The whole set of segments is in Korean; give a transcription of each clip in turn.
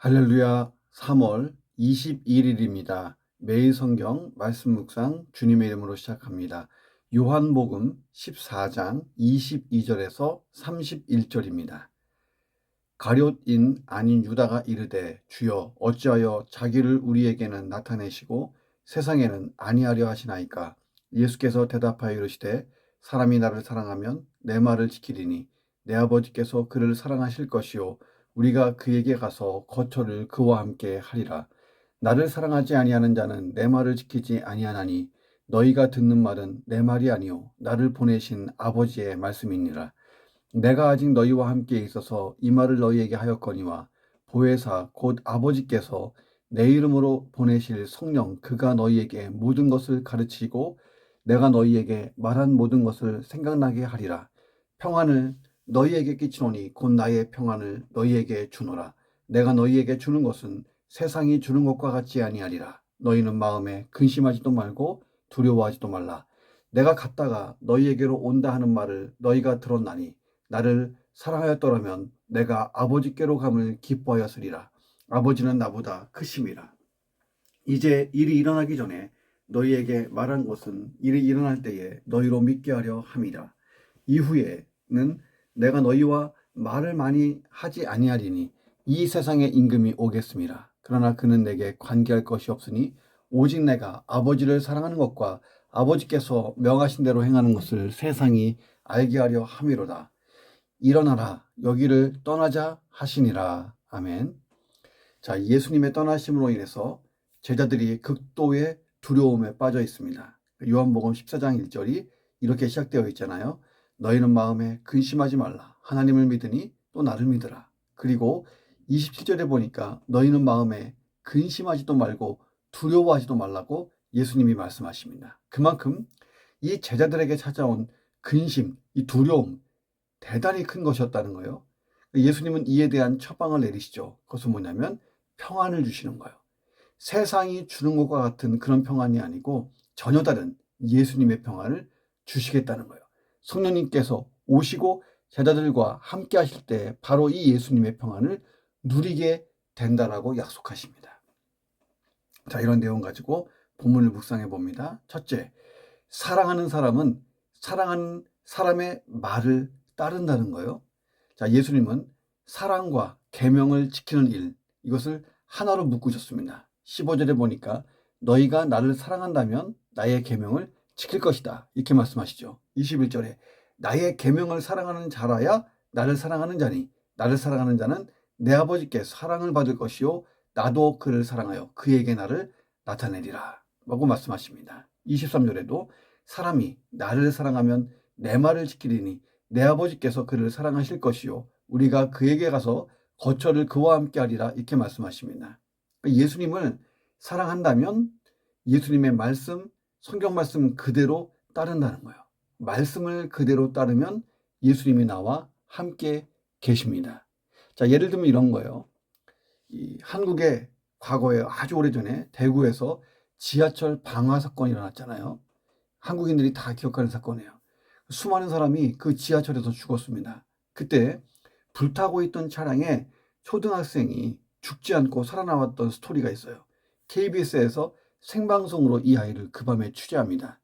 할렐루야. 3월 21일입니다. 매일 성경 말씀 묵상 주님의 이름으로 시작합니다. 요한복음 14장 22절에서 31절입니다. 가룟인 아닌 유다가 이르되 주여 어찌하여 자기를 우리에게는 나타내시고 세상에는 아니하려 하시나이까. 예수께서 대답하여 이르시되 사람이 나를 사랑하면 내 말을 지키리니 내 아버지께서 그를 사랑하실 것이요 우리가 그에게 가서 거처를 그와 함께 하리라. 나를 사랑하지 아니하는 자는 내 말을 지키지 아니하나니 너희가 듣는 말은 내 말이 아니요 나를 보내신 아버지의 말씀이니라. 내가 아직 너희와 함께 있어서 이 말을 너희에게 하였거니와 보혜사 곧 아버지께서 내 이름으로 보내실 성령 그가 너희에게 모든 것을 가르치고 내가 너희에게 말한 모든 것을 생각나게 하리라. 평안을 너희에게 끼치노니 곧 나의 평안을 너희에게 주노라. 내가 너희에게 주는 것은 세상이 주는 것과 같지 아니하리라. 너희는 마음에 근심하지도 말고 두려워하지도 말라. 내가 갔다가 너희에게로 온다 하는 말을 너희가 들었나니 나를 사랑하였더라면 내가 아버지께로 감을 기뻐하였으리라. 아버지는 나보다 크심이라. 이제 일이 일어나기 전에 너희에게 말한 것은 일이 일어날 때에 너희로 믿게 하려 함이라. 이후에는 내가 너희와 말을 많이 하지 아니하리니 이 세상의 임금이 오겠음이라. 그러나 그는 내게 관계할 것이 없으니 오직 내가 아버지를 사랑하는 것과 아버지께서 명하신 대로 행하는 것을 세상이 알게 하려 함이로다. 일어나라 여기를 떠나자 하시니라. 아멘. 자, 예수님의 떠나심으로 인해서 제자들이 극도의 두려움에 빠져 있습니다. 요한복음 14장 1절이 이렇게 시작되어 있잖아요. 너희는 마음에 근심하지 말라. 하나님을 믿으니 또 나를 믿으라. 그리고 27절에 보니까 너희는 마음에 근심하지도 말고 두려워하지도 말라고 예수님이 말씀하십니다. 그만큼 이 제자들에게 찾아온 근심, 이 두려움 대단히 큰 것이었다는 거예요. 예수님은 이에 대한 처방을 내리시죠. 그것은 뭐냐면 평안을 주시는 거예요. 세상이 주는 것과 같은 그런 평안이 아니고 전혀 다른 예수님의 평안을 주시겠다는 거예요. 성령님께서 오시고 제자들과 함께 하실 때 바로 이 예수님의 평안을 누리게 된다라고 약속하십니다. 자, 이런 내용 가지고 본문을 묵상해 봅니다. 첫째, 사랑하는 사람은 사랑하는 사람의 말을 따른다는 거예요. 자, 예수님은 사랑과 계명을 지키는 일, 이것을 하나로 묶으셨습니다. 15절에 보니까 너희가 나를 사랑한다면 나의 계명을 지킬 것이다. 이렇게 말씀하시죠. 21절에 나의 계명을 사랑하는 자라야 나를 사랑하는 자니 나를 사랑하는 자는 내 아버지께 사랑을 받을 것이요 나도 그를 사랑하여 그에게 나를 나타내리라 라고 말씀하십니다. 23절에도 사람이 나를 사랑하면 내 말을 지키리니 내 아버지께서 그를 사랑하실 것이요 우리가 그에게 가서 거처를 그와 함께 하리라 이렇게 말씀하십니다. 예수님을 사랑한다면 예수님의 말씀, 성경 말씀 그대로 따른다는 거예요. 말씀을 그대로 따르면 예수님이 나와 함께 계십니다. 자, 예를 들면 이런 거예요. 이 한국의 과거에 아주 오래전에 대구에서 지하철 방화 사건이 일어났잖아요. 한국인들이 다 기억하는 사건이에요. 수많은 사람이 그 지하철에서 죽었습니다. 그때 불타고 있던 차량에 초등학생이 죽지 않고 살아남았던 스토리가 있어요. KBS에서 생방송으로 이 아이를 그 밤에 취재합니다.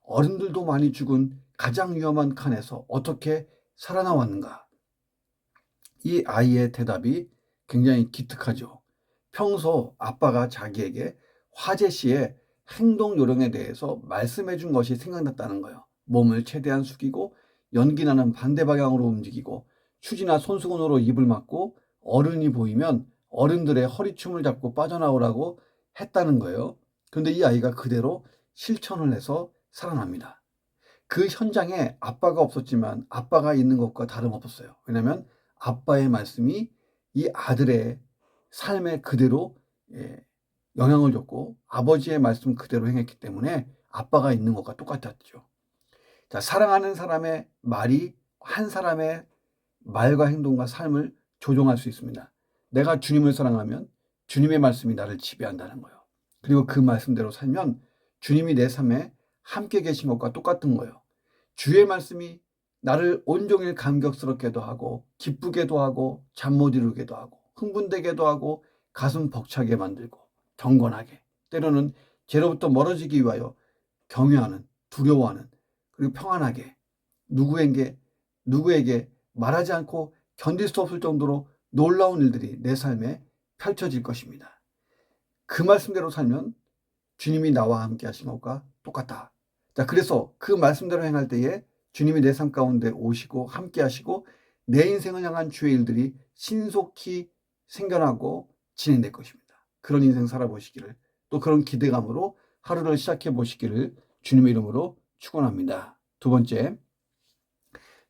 어른들도 많이 죽은 가장 위험한 칸에서 어떻게 살아남았는가? 이 아이의 대답이 굉장히 기특하죠. 평소 아빠가 자기에게 화재 시에 행동 요령에 대해서 말씀해 준 것이 생각났다는 거예요. 몸을 최대한 숙이고 연기 나는 반대 방향으로 움직이고 휴지나 손수건으로 입을 막고 어른이 보이면 어른들의 허리춤을 잡고 빠져나오라고 했다는 거예요. 그런데 이 아이가 그대로 실천을 해서 살아납니다. 그 현장에 아빠가 없었지만 아빠가 있는 것과 다름없었어요. 왜냐하면 아빠의 말씀이 이 아들의 삶에 그대로 영향을 줬고 아버지의 말씀 그대로 행했기 때문에 아빠가 있는 것과 똑같았죠. 자, 사랑하는 사람의 말이 한 사람의 말과 행동과 삶을 조종할 수 있습니다. 내가 주님을 사랑하면 주님의 말씀이 나를 지배한다는 거예요. 그리고 그 말씀대로 살면 주님이 내 삶에 함께 계신 것과 똑같은 거예요. 주의 말씀이 나를 온종일 감격스럽게도 하고 기쁘게도 하고 잠 못 이루게도 하고 흥분되게도 하고 가슴 벅차게 만들고 경건하게, 때로는 죄로부터 멀어지기 위하여 경외하는, 두려워하는, 그리고 평안하게 누구에게 말하지 않고 견딜 수 없을 정도로 놀라운 일들이 내 삶에 펼쳐질 것입니다. 그 말씀대로 살면 주님이 나와 함께 하신 것과 똑같다. 자, 그래서 그 말씀대로 행할 때에 주님이 내 삶 가운데 오시고 함께 하시고 내 인생을 향한 주의 일들이 신속히 생겨나고 진행될 것입니다. 그런 인생 살아보시기를, 또 그런 기대감으로 하루를 시작해 보시기를 주님의 이름으로 축원합니다. 두 번째,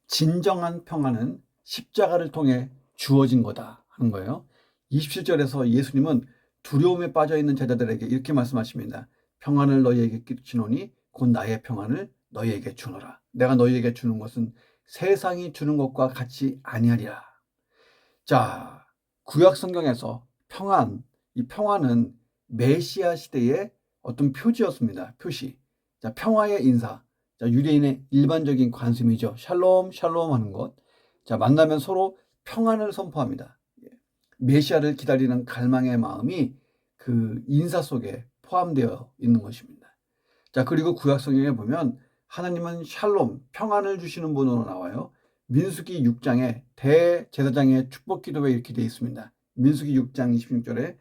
진정한 평안은 십자가를 통해 주어진 거다 하는 거예요. 27절에서 예수님은 두려움에 빠져있는 제자들에게 이렇게 말씀하십니다. 평안을 너희에게 주노니 곧 나의 평안을 너희에게 주노라. 내가 너희에게 주는 것은 세상이 주는 것과 같이 아니하리라. 자, 구약 성경에서 이 평안은 메시아 시대의 어떤 표지였습니다. 표시. 자, 평화의 인사. 자, 유대인의 일반적인 관습이죠. 샬롬, 샬롬 하는 것. 자, 만나면 서로 평안을 선포합니다. 메시아를 기다리는 갈망의 마음이 그 인사 속에 포함되어 있는 것입니다. 자, 그리고 구약 성경에 보면 하나님은 샬롬, 평안을 주시는 분으로 나와요. 민수기 6장에 대제사장의 축복 기도에 이렇게 되어 있습니다. 민수기 6장 26절에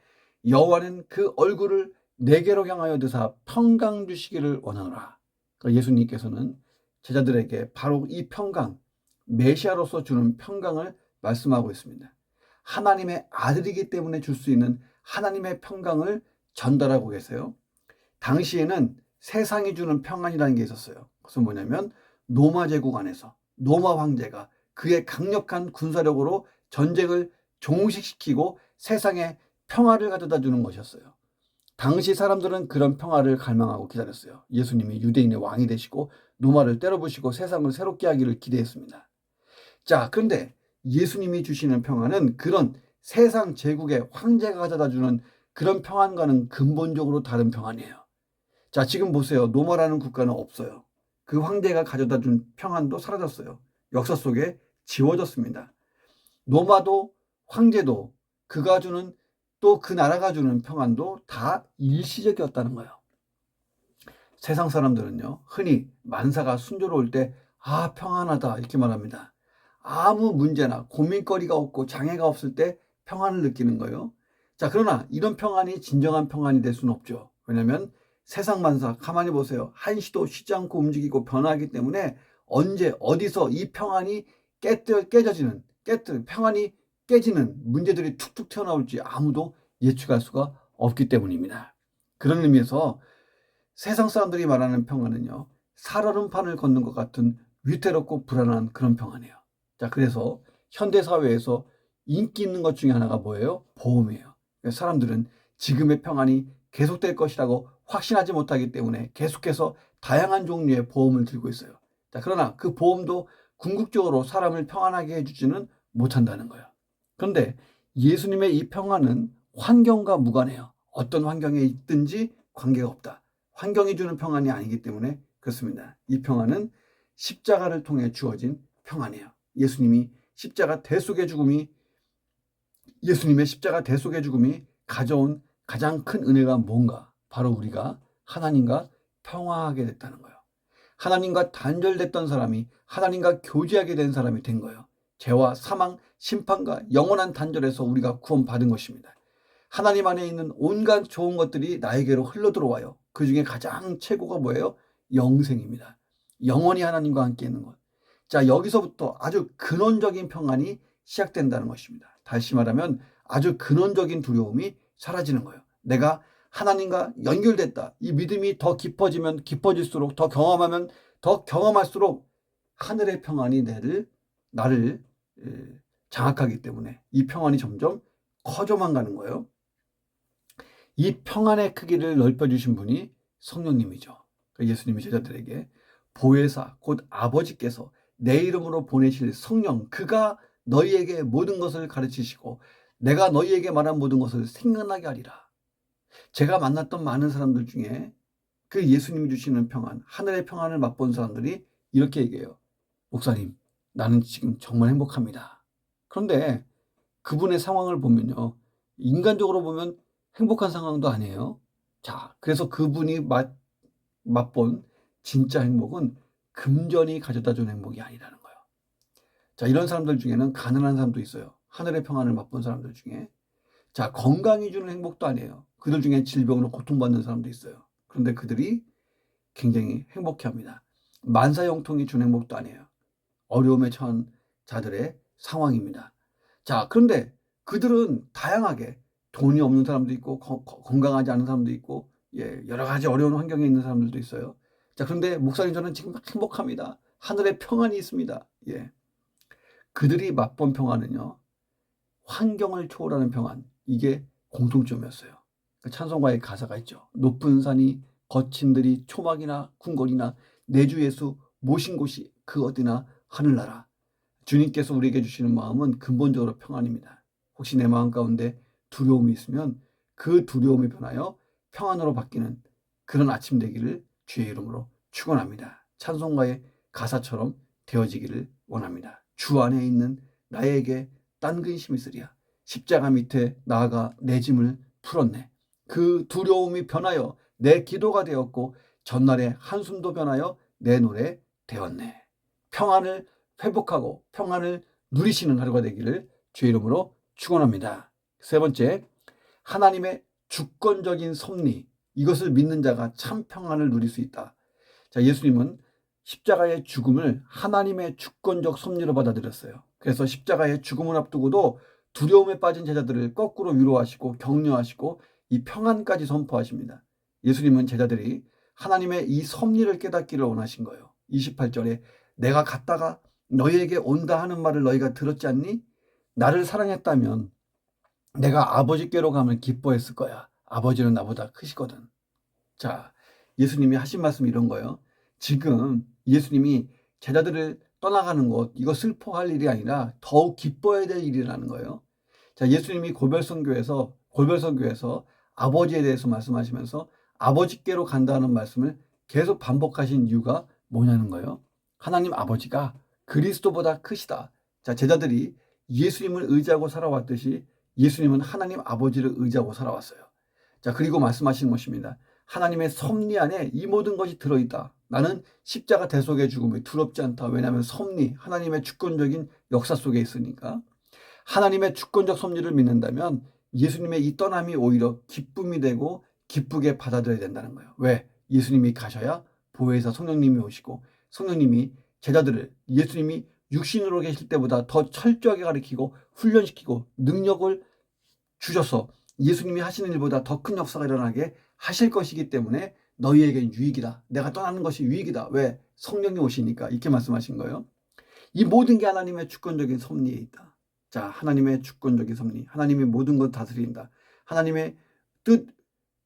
여호와는 그 얼굴을 내게로 향하여 드사 평강 주시기를 원하노라. 그러니까 예수님께서는 제자들에게 바로 이 평강, 메시아로서 주는 평강을 말씀하고 있습니다. 하나님의 아들이기 때문에 줄 수 있는 하나님의 평강을 전달하고 계세요. 당시에는 세상이 주는 평안이라는 게 있었어요. 그것은 뭐냐면 로마 제국 안에서 로마 황제가 그의 강력한 군사력으로 전쟁을 종식시키고 세상에 평화를 가져다 주는 것이었어요. 당시 사람들은 그런 평화를 갈망하고 기다렸어요. 예수님이 유대인의 왕이 되시고 로마를 때려부시고 세상을 새롭게 하기를 기대했습니다. 자, 그런데 예수님이 주시는 평안은 그런 세상 제국의 황제가 가져다 주는 그런 평안과는 근본적으로 다른 평안이에요. 자, 지금 보세요. 로마라는 국가는 없어요. 그 황제가 가져다 준 평안도 사라졌어요. 역사 속에 지워졌습니다. 로마도 황제도 그가 주는, 또 그 나라가 주는 평안도 다 일시적이었다는 거예요. 세상 사람들은요, 흔히 만사가 순조로울 때 평안하다 이렇게 말합니다. 아무 문제나 고민거리가 없고 장애가 없을 때 평안을 느끼는 거예요. 자, 그러나 이런 평안이 진정한 평안이 될 수는 없죠. 왜냐하면 세상 만사 가만히 보세요. 한시도 쉬지 않고 움직이고 변화하기 때문에 언제 어디서 이 평안이 평안이 깨지는 문제들이 툭툭 튀어나올지 아무도 예측할 수가 없기 때문입니다. 그런 의미에서 세상 사람들이 말하는 평안은요, 살얼음판을 걷는 것 같은 위태롭고 불안한 그런 평안이에요. 자, 그래서 현대사회에서 인기 있는 것 중에 하나가 뭐예요? 보험이에요. 사람들은 지금의 평안이 계속될 것이라고 확신하지 못하기 때문에 계속해서 다양한 종류의 보험을 들고 있어요. 자, 그러나 그 보험도 궁극적으로 사람을 평안하게 해주지는 못한다는 거예요. 그런데 예수님의 이 평안은 환경과 무관해요. 어떤 환경에 있든지 관계가 없다. 환경이 주는 평안이 아니기 때문에 그렇습니다. 이 평안은 십자가를 통해 주어진 평안이에요. 예수님의 십자가 대속의 죽음이 가져온 가장 큰 은혜가 뭔가? 바로 우리가 하나님과 평화하게 됐다는 거예요. 하나님과 단절됐던 사람이 하나님과 교제하게 된 사람이 된 거예요. 죄와 사망, 심판과 영원한 단절에서 우리가 구원받은 것입니다. 하나님 안에 있는 온갖 좋은 것들이 나에게로 흘러들어와요. 그 중에 가장 최고가 뭐예요? 영생입니다. 영원히 하나님과 함께 있는 것. 자, 여기서부터 아주 근원적인 평안이 시작된다는 것입니다. 다시 말하면 아주 근원적인 두려움이 사라지는 거예요. 내가 하나님과 연결됐다. 이 믿음이 더 깊어지면 깊어질수록, 더 경험하면 더 경험할수록 하늘의 평안이 나를 장악하기 때문에 이 평안이 점점 커져만 가는 거예요. 이 평안의 크기를 넓혀주신 분이 성령님이죠. 예수님이 제자들에게 보혜사, 곧 아버지께서 내 이름으로 보내실 성령, 그가 너희에게 모든 것을 가르치시고 내가 너희에게 말한 모든 것을 생각나게 하리라. 제가 만났던 많은 사람들 중에 그 예수님이 주시는 평안, 하늘의 평안을 맛본 사람들이 이렇게 얘기해요. 목사님, 나는 지금 정말 행복합니다. 그런데 그분의 상황을 보면요, 인간적으로 보면 행복한 상황도 아니에요. 자, 그래서 그분이 맛본 진짜 행복은 금전이 가져다 준 행복이 아니라는 거예요. 자, 이런 사람들 중에는 가난한 사람도 있어요. 하늘의 평안을 맛본 사람들 중에. 자, 건강이 주는 행복도 아니에요. 그들 중에 질병으로 고통받는 사람도 있어요. 그런데 그들이 굉장히 행복해합니다. 만사형통이 주는 행복도 아니에요. 어려움에 처한 자들의 상황입니다. 자, 그런데 그들은 다양하게 돈이 없는 사람도 있고 건강하지 않은 사람도 있고 여러 가지 어려운 환경에 있는 사람들도 있어요. 자, 그런데 목사님 저는 지금 행복합니다. 하늘의 평안이 있습니다. 그들이 맛본 평안은요, 환경을 초월하는 평안, 이게 공통점이었어요. 찬송가의 가사가 있죠. 높은 산이 거친 들이 초막이나 궁궐이나 내 주 예수 모신 곳이 그 어디나 하늘나라. 주님께서 우리에게 주시는 마음은 근본적으로 평안입니다. 혹시 내 마음 가운데 두려움이 있으면 그 두려움이 변하여 평안으로 바뀌는 그런 아침 되기를 주의 이름으로 축원합니다. 찬송가의 가사처럼 되어지기를 원합니다. 주 안에 있는 나에게 딴 근심이 있으랴. 십자가 밑에 나아가 내 짐을 풀었네. 그 두려움이 변하여 내 기도가 되었고 전날의 한숨도 변하여 내 노래 되었네. 평안을 회복하고 평안을 누리시는 하루가 되기를 주의 이름으로 축원합니다. 세 번째, 하나님의 주권적인 섭리, 이것을 믿는 자가 참 평안을 누릴 수 있다. 자, 예수님은 십자가의 죽음을 하나님의 주권적 섭리로 받아들였어요. 그래서 십자가의 죽음을 앞두고도 두려움에 빠진 제자들을 거꾸로 위로하시고 격려하시고 이 평안까지 선포하십니다. 예수님은 제자들이 하나님의 이 섭리를 깨닫기를 원하신 거예요. 28절에 내가 갔다가 너희에게 온다 하는 말을 너희가 들었지 않니? 나를 사랑했다면 내가 아버지께로 가면 기뻐했을 거야. 아버지는 나보다 크시거든. 자, 예수님이 하신 말씀이 이런 거예요. 지금 예수님이 제자들을 떠나가는 것, 이거 슬퍼할 일이 아니라 더욱 기뻐해야 될 일이라는 거예요. 자, 예수님이 골별선교에서 아버지에 대해서 말씀하시면서 아버지께로 간다는 말씀을 계속 반복하신 이유가 뭐냐는 거예요. 하나님 아버지가 그리스도보다 크시다. 자, 제자들이 예수님을 의지하고 살아왔듯이 예수님은 하나님 아버지를 의지하고 살아왔어요. 자, 그리고 말씀하시는 것입니다. 하나님의 섭리 안에 이 모든 것이 들어있다. 나는 십자가 대속의 죽음이 두렵지 않다. 왜냐하면 섭리, 하나님의 주권적인 역사 속에 있으니까. 하나님의 주권적 섭리를 믿는다면 예수님의 이 떠남이 오히려 기쁨이 되고 기쁘게 받아들여야 된다는 거예요. 왜? 예수님이 가셔야 보혜사 성령님이 오시고 성령님이 제자들을 예수님이 육신으로 계실 때보다 더 철저하게 가르치고 훈련시키고 능력을 주셔서 예수님이 하시는 일보다 더 큰 역사가 일어나게 하실 것이기 때문에 너희에겐 유익이다. 내가 떠나는 것이 유익이다. 왜? 성령이 오시니까 이렇게 말씀하신 거예요. 이 모든 게 하나님의 주권적인 섭리에 있다. 자, 하나님의 주권적인 섭리. 하나님이 모든 것 다스린다. 하나님의 뜻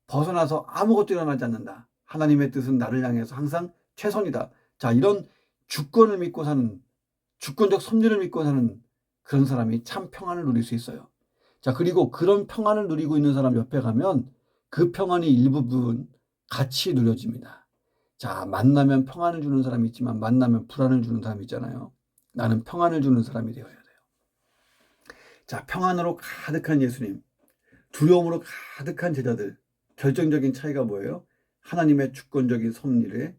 벗어나서 아무것도 일어나지 않는다. 하나님의 뜻은 나를 향해서 항상 최선이다. 자, 이런 주권을 믿고 사는, 주권적 섭리를 믿고 사는 그런 사람이 참 평안을 누릴 수 있어요. 자, 그리고 그런 평안을 누리고 있는 사람 옆에 가면 그 평안이 일부분 같이 누려집니다. 자, 만나면 평안을 주는 사람이 있지만 만나면 불안을 주는 사람이 있잖아요. 나는 평안을 주는 사람이 되어야 돼요. 자, 평안으로 가득한 예수님, 두려움으로 가득한 제자들, 결정적인 차이가 뭐예요? 하나님의 주권적인 섭리를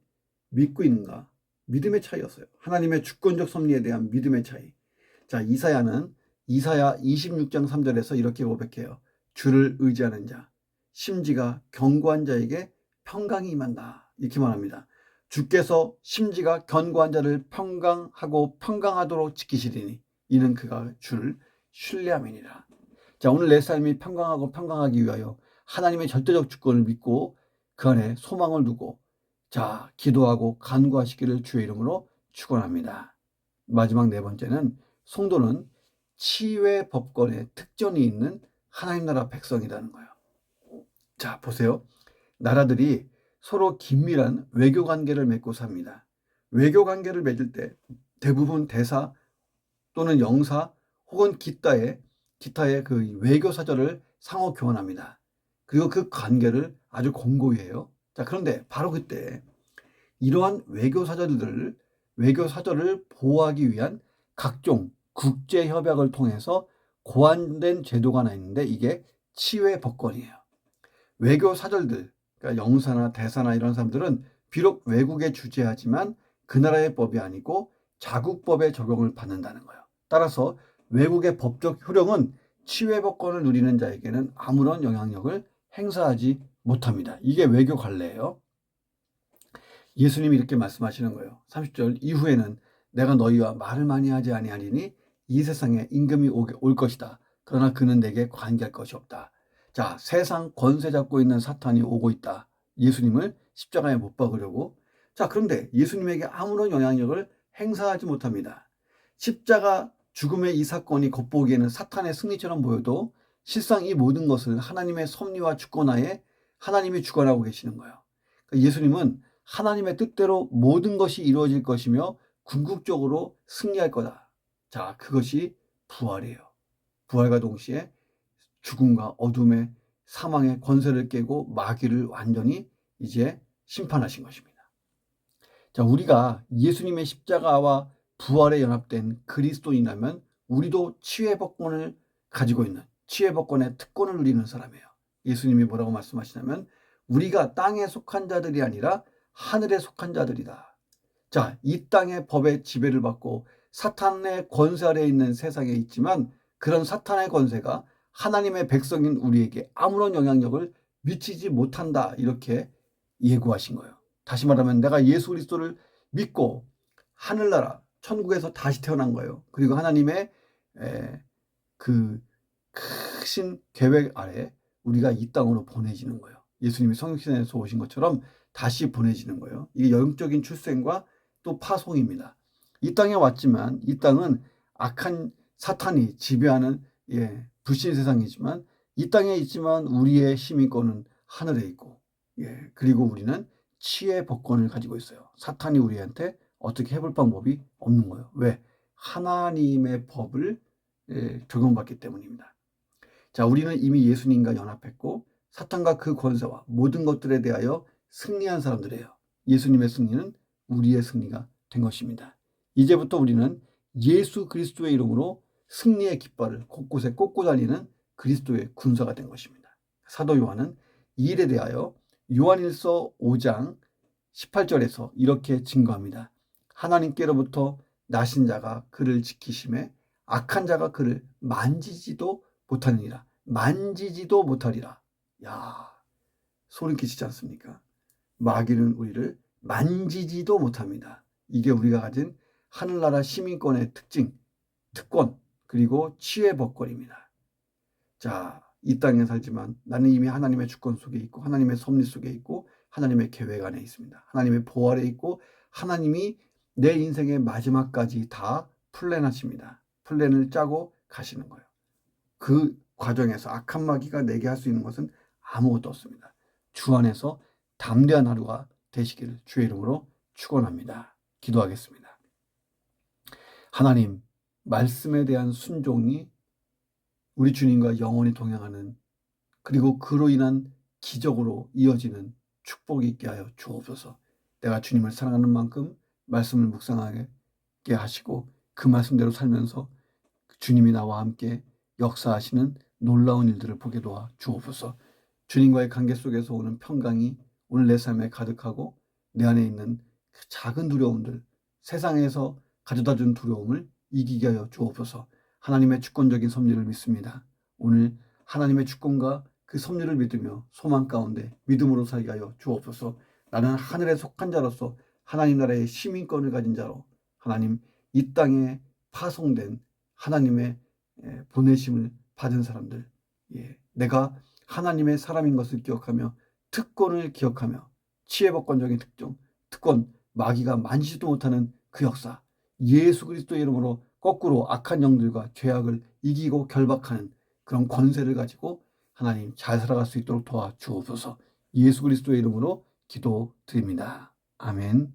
믿고 있는가? 믿음의 차이였어요. 하나님의 주권적 섭리에 대한 믿음의 차이. 자, 이사야는 이사야 26장 3절에서 이렇게 고백해요. 주를 의지하는 자, 심지가 견고한 자에게 평강이 임한다. 이렇게 말합니다. 주께서 심지가 견고한 자를 평강하고 평강하도록 지키시리니 이는 그가 주를 신뢰함이니라. 자, 오늘 내 삶이 평강하고 평강하기 위하여 하나님의 절대적 주권을 믿고 그 안에 소망을 두고 자, 기도하고 간구하시기를 주의 이름으로 축원합니다. 마지막 네 번째는 성도는 치유의 법권에 특전이 있는 하나님 나라 백성이라는 거예요. 자, 보세요. 나라들이 서로 긴밀한 외교 관계를 맺고 삽니다. 외교 관계를 맺을 때 대부분 대사 또는 영사 혹은 기타의 그 외교 사절을 상호 교환합니다. 그리고 그 관계를 아주 공고히 해요. 자, 그런데 바로 그때 이러한 외교 사절을 보호하기 위한 각종 국제 협약을 통해서 고안된 제도가 하나 있는데 이게 치유의 법권이에요. 외교 사절들, 그러니까 영사나 대사나 이런 사람들은 비록 외국에 주재하지만 그 나라의 법이 아니고 자국법의 적용을 받는다는 거예요. 따라서 외국의 법적 효력은 치유의 법권을 누리는 자에게는 아무런 영향력을 행사하지 못합니다. 이게 외교 관례예요. 예수님이 이렇게 말씀하시는 거예요. 30절 이후에는 내가 너희와 말을 많이 하지 아니하리니 이 세상에 임금이 올 것이다. 그러나 그는 내게 관계할 것이 없다. 자, 세상 권세 잡고 있는 사탄이 오고 있다. 예수님을 십자가에 못 박으려고. 자, 그런데 예수님에게 아무런 영향력을 행사하지 못합니다. 십자가 죽음의 이 사건이 겉보기에는 사탄의 승리처럼 보여도 실상 이 모든 것을 하나님의 섭리와 주권하에 하나님이 주관하고 계시는 거예요. 그러니까 예수님은 하나님의 뜻대로 모든 것이 이루어질 것이며 궁극적으로 승리할 거다. 자, 그것이 부활이에요. 부활과 동시에 죽음과 어둠의 사망의 권세를 깨고 마귀를 완전히 이제 심판하신 것입니다. 자, 우리가 예수님의 십자가와 부활에 연합된 그리스도인이라면 우리도 치유의 법권을 가지고 있는 치유의 법권의 특권을 누리는 사람이에요. 예수님이 뭐라고 말씀하시냐면 우리가 땅에 속한 자들이 아니라 하늘에 속한 자들이다. 자, 이 땅의 법의 지배를 받고 사탄의 권세 아래에 있는 세상에 있지만 그런 사탄의 권세가 하나님의 백성인 우리에게 아무런 영향력을 미치지 못한다. 이렇게 예고하신 거예요. 다시 말하면 내가 예수 그리스도를 믿고 하늘나라 천국에서 다시 태어난 거예요. 그리고 하나님의 그 크신 계획 아래 우리가 이 땅으로 보내지는 거예요. 예수님이 성육신에서 오신 것처럼 다시 보내지는 거예요. 이게 영적인 출생과 또 파송입니다. 이 땅에 왔지만 이 땅은 악한 사탄이 지배하는 불신 세상이지만 이 땅에 있지만 우리의 시민권은 하늘에 있고 그리고 우리는 치유의 법권을 가지고 있어요. 사탄이 우리한테 어떻게 해볼 방법이 없는 거예요. 왜? 하나님의 법을 적용받기 때문입니다. 자, 우리는 이미 예수님과 연합했고 사탄과 그 권세와 모든 것들에 대하여 승리한 사람들이에요. 예수님의 승리는 우리의 승리가 된 것입니다. 이제부터 우리는 예수 그리스도의 이름으로 승리의 깃발을 곳곳에 꽂고 다니는 그리스도의 군사가 된 것입니다. 사도 요한은 이 일에 대하여 요한일서 5장 18절에서 이렇게 증거합니다. 하나님께로부터 나신 자가 그를 지키심에 악한 자가 그를 만지지도 못하느니라. 만지지도 못하리라. 야, 소름 끼치지 않습니까? 마귀는 우리를 만지지도 못합니다. 이게 우리가 가진 하늘나라 시민권의 특징, 특권, 그리고 치유의 법권입니다. 자, 이 땅에 살지만 나는 이미 하나님의 주권 속에 있고 하나님의 섭리 속에 있고 하나님의 계획 안에 있습니다. 하나님의 보호 아래 있고 하나님이 내 인생의 마지막까지 다 플랜하십니다. 플랜을 짜고 가시는 거예요. 그 과정에서 악한 마귀가 내게 할 수 있는 것은 아무것도 없습니다. 주 안에서 담대한 하루가 되시기를 주의 이름으로 축원합니다. 기도하겠습니다. 하나님, 말씀에 대한 순종이 우리 주님과 영원히 동행하는 그리고 그로 인한 기적으로 이어지는 축복이 있게 하여 주옵소서. 내가 주님을 사랑하는 만큼 말씀을 묵상하게 하시고 그 말씀대로 살면서 주님이 나와 함께 역사하시는 놀라운 일들을 보게 도와 주옵소서. 주님과의 관계 속에서 오는 평강이 오늘 내 삶에 가득하고 내 안에 있는 그 작은 두려움들, 세상에서 가져다 준 두려움을 이기게 하여 주옵소서. 하나님의 주권적인 섭리를 믿습니다. 오늘 하나님의 주권과 그 섭리를 믿으며 소망 가운데 믿음으로 살게 하여 주옵소서. 나는 하늘에 속한 자로서 하나님 나라의 시민권을 가진 자로 하나님 이 땅에 파송된 하나님의 보내심을 받은 사람들, 내가 하나님의 사람인 것을 기억하며 특권을 기억하며 치해법권적인 특권, 마귀가 만지지도 못하는 그 역사, 예수 그리스도의 이름으로 거꾸로 악한 영들과 죄악을 이기고 결박하는 그런 권세를 가지고 하나님 잘 살아갈 수 있도록 도와주옵소서. 예수 그리스도의 이름으로 기도드립니다. 아멘.